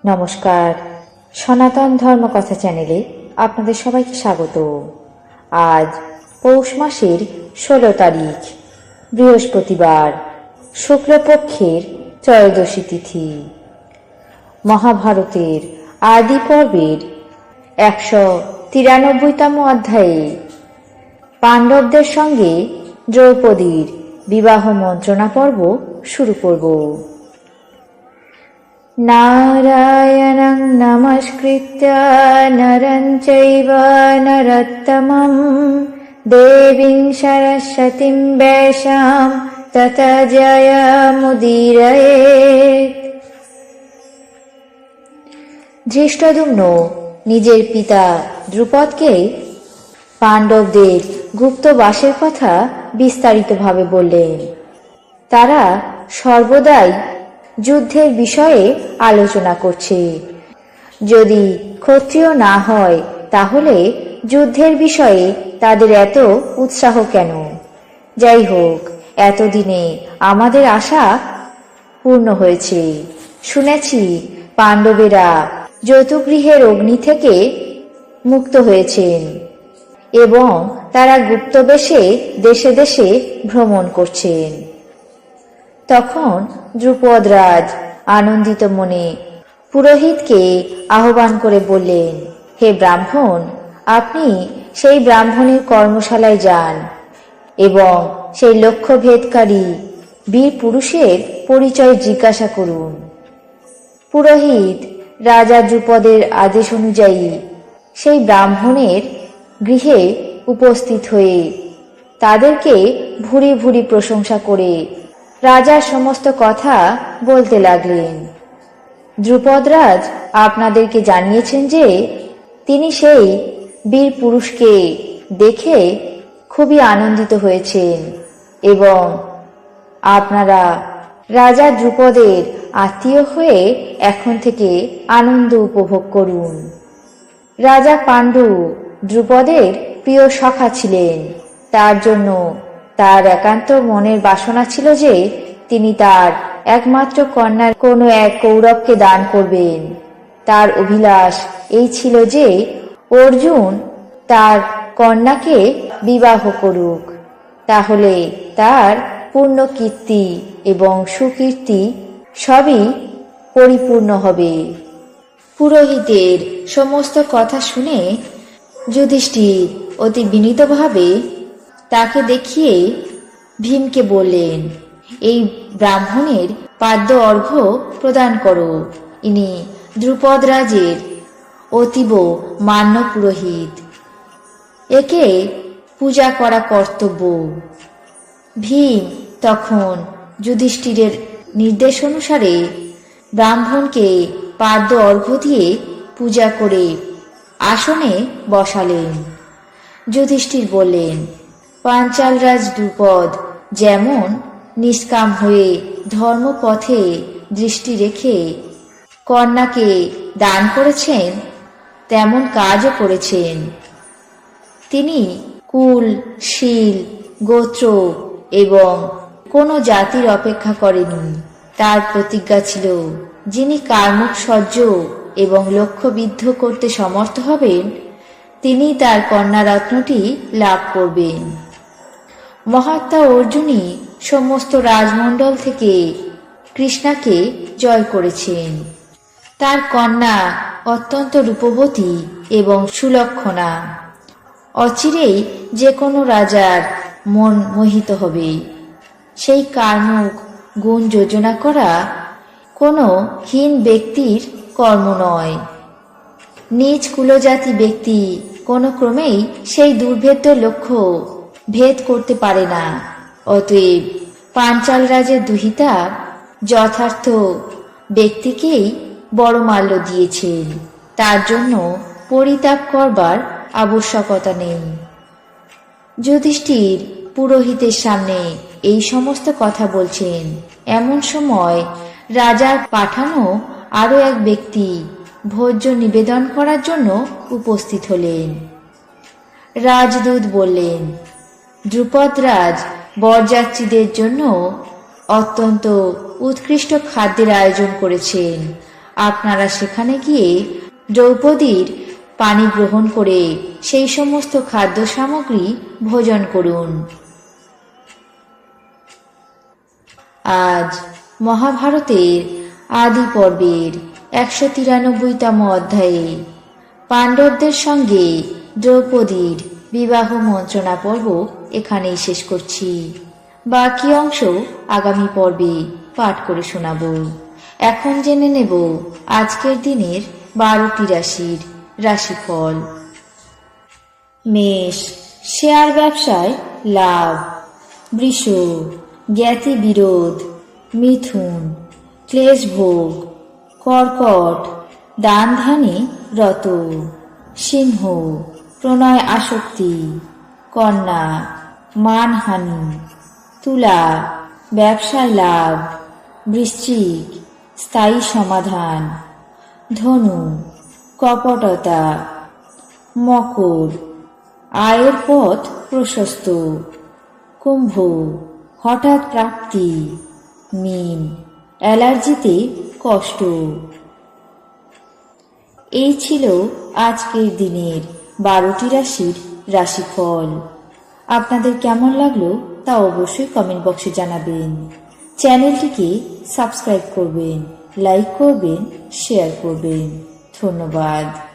নমস্কার, সনাতন ধর্মকথা চ্যানেলে আপনাদের সবাইকে স্বাগত। আজ পৌষ মাসের 16 তারিখ, বৃহস্পতিবার, শুক্লপক্ষের ত্রয়োদশী তিথি। মহাভারতের আদি পর্বের 193তম অধ্যায়ে পাণ্ডবদের সঙ্গে দ্রৌপদীর বিবাহ মন্ত্রণা পর্ব শুরু করব। নারায়ণং নমস্কৃত্য নরং চৈব নরোত্তমং দেবীং সরস্বতীং ব্যাসাং ততো জয়মুদীরয়েৎ। ধৃষ্টদ্যুম্ন নিজের পিতা দ্রুপদকে পাণ্ডবদের গুপ্তবাসের কথা বিস্তারিতভাবে বললেন। তারা সর্বদাই যুদ্ধের বিষয়ে আলোচনা করছে। যদি ক্ষত্রিয় না হয় তাহলে যুদ্ধের বিষয়ে তাদের এত উৎসাহ কেন? যাই হোক, এতদিনে আমাদের আশা পূর্ণ হয়েছে। শুনেছি পাণ্ডবেরা যৌতুগৃহের অগ্নি থেকে মুক্ত হয়েছেন এবং তারা গুপ্তবেশে দেশে দেশে ভ্রমণ করছেন। তখন দ্রুপদরাজ আনন্দিত মনে পুরোহিতকে আহ্বান করে বললেন, হে ব্রাহ্মণ, আপনি সেই ব্রাহ্মণের কর্মশালায় যান এবং সেই লক্ষ্যভেদকারী বীর পুরুষের পরিচয় জিজ্ঞাসা করুন। পুরোহিত রাজা দ্রুপদের আদেশ অনুযায়ী সেই ব্রাহ্মণের গৃহে উপস্থিত হয়ে তাদেরকে ভুরি ভুরি প্রশংসা করে রাজার সমস্ত কথা বলতে লাগলেন। দ্রুপদরাজ আপনাদেরকে জানিয়েছেন যে তিনি সেই বীর পুরুষকে দেখে খুবই আনন্দিত হয়েছেন এবং আপনারা রাজা দ্রুপদের আত্মীয় হয়ে এখন থেকে আনন্দ উপভোগ করুন। রাজা পাণ্ডু দ্রুপদের প্রিয় সখা ছিলেন। তার জন্য তার একান্ত মনের বাসনা ছিল যে তিনি তার একমাত্র কন্যার কোনো এক কৌরবকে দান করবেন। তার অভিলাষ এই ছিল যে অর্জুন তার কন্যাকে বিবাহ করুক, তাহলে তার পূর্ণ কীর্তি এবং সুকীর্তি সবই পরিপূর্ণ হবে। পুরোহিতের সমস্ত কথা শুনে যুধিষ্ঠির অতি বিনীতভাবে তাকে দেখিয়ে ভীমকে বললেন, এই ব্রাহ্মণের পাদ্য অর্ঘ্য প্রদান করো। ইনি দ্রুপদরাজের অতীব মান্য পুরোহিত, একে পূজা করা কর্তব্য। ভীম তখন যুধিষ্ঠিরের নির্দেশ অনুসারে ব্রাহ্মণকে পাদ্য অর্ঘ্য দিয়ে পূজা করে আসনে বসালেন। যুধিষ্ঠির বললেন, পাঞ্চালরাজ দ্রুপদ যেমন নিষ্কাম হয়ে ধর্মপথে দৃষ্টি রেখে কন্যাকে দান করেছেন, তেমন কাজও করেছেন। তিনি কুল, শীল, গোত্র এবং কোনো জাতির অপেক্ষা করেনি। তার প্রতিজ্ঞা ছিল, যিনি কার্মুক সহ্য এবং লক্ষ্যবিদ্ধ করতে সমর্থ হবেন তিনি তার কন্যারত্নটি লাভ করবেন। মহাত্মা অর্জুনই সমস্ত রাজমণ্ডল থেকে কৃষ্ণাকে জয় করেছেন। তার কন্যা অত্যন্ত রূপবতী এবং সুলক্ষণা। অচিরেই যে কোনো রাজার মন মোহিত হবে। সেই কার্মুক গুণ যোজনা করা কোনো হীন ব্যক্তির কর্ম নয়। নিজ কুলজাতি ব্যক্তি কোনো ক্রমেই সেই দুর্ভেদ্য লক্ষ্য ভেদ করতে পারে না। অতএব পাঞ্চাল রাজের দুহিতা যথার্থ ব্যক্তিকেই বড়মাল্য দিয়েছেন। তার জন্য পরিতাপ করবার আবশ্যকতা নেই। যুধিষ্ঠির পুরোহিতের সামনে এই সমস্ত কথা বলছেন। এমন সময় রাজার পাঠানো আরো এক ব্যক্তি ভোজ্য নিবেদন করার জন্য উপস্থিত হলেন। রাজদূত বললেন, দ্রুপদরাজ বরযাত্রীদের জন্য অত্যন্ত উৎকৃষ্ট খাদ্যের আয়োজন করেছেন। আপনারা সেখানে গিয়ে দ্রৌপদীর পানি গ্রহণ করে সেই সমস্ত খাদ্য সামগ্রী ভোজন করুন। আজ মহাভারতের আদি পর্বের 193তম অধ্যায়ে পাণ্ডবদের সঙ্গে দ্রৌপদীর বিবাহ মন্ত্রণা পর্ব এখানেই শেষ করছি। বাকি অংশ আগামী পর্বে পাঠ করে শোনাব। এখন জেনে নেব আজকের দিনের 12টি রাশির রাশিফল। মেষ, শেয়ার ব্যবসায় লাভ। বৃষ, জ্ঞাতি বিরোধ। মিথুন, ক্লেশ ভোগ। কর্কট, দান ধ্যানে রত। সিংহ, প্রণয় আসক্তি। কন্যা, মানহানি। তুলা, ব্যবসায় লাভ। বৃশ্চিক, স্থায়ী সমাধান। ধনু, কপটতা। মকর, আয়ের পথ প্রশস্ত। কুম্ভ, হঠাৎ প্রাপ্তি। মীন, অ্যালার্জিতে কষ্ট। এই ছিল আজকের দিনের 12টি রাশির রাশিফল। আপনাদের কেমন লাগলো তা অবশ্যই কমেন্ট বক্সে জানাবেন। চ্যানেলটিকে সাবস্ক্রাইব করবেন, লাইক করবেন, শেয়ার করবেন। ধন্যবাদ।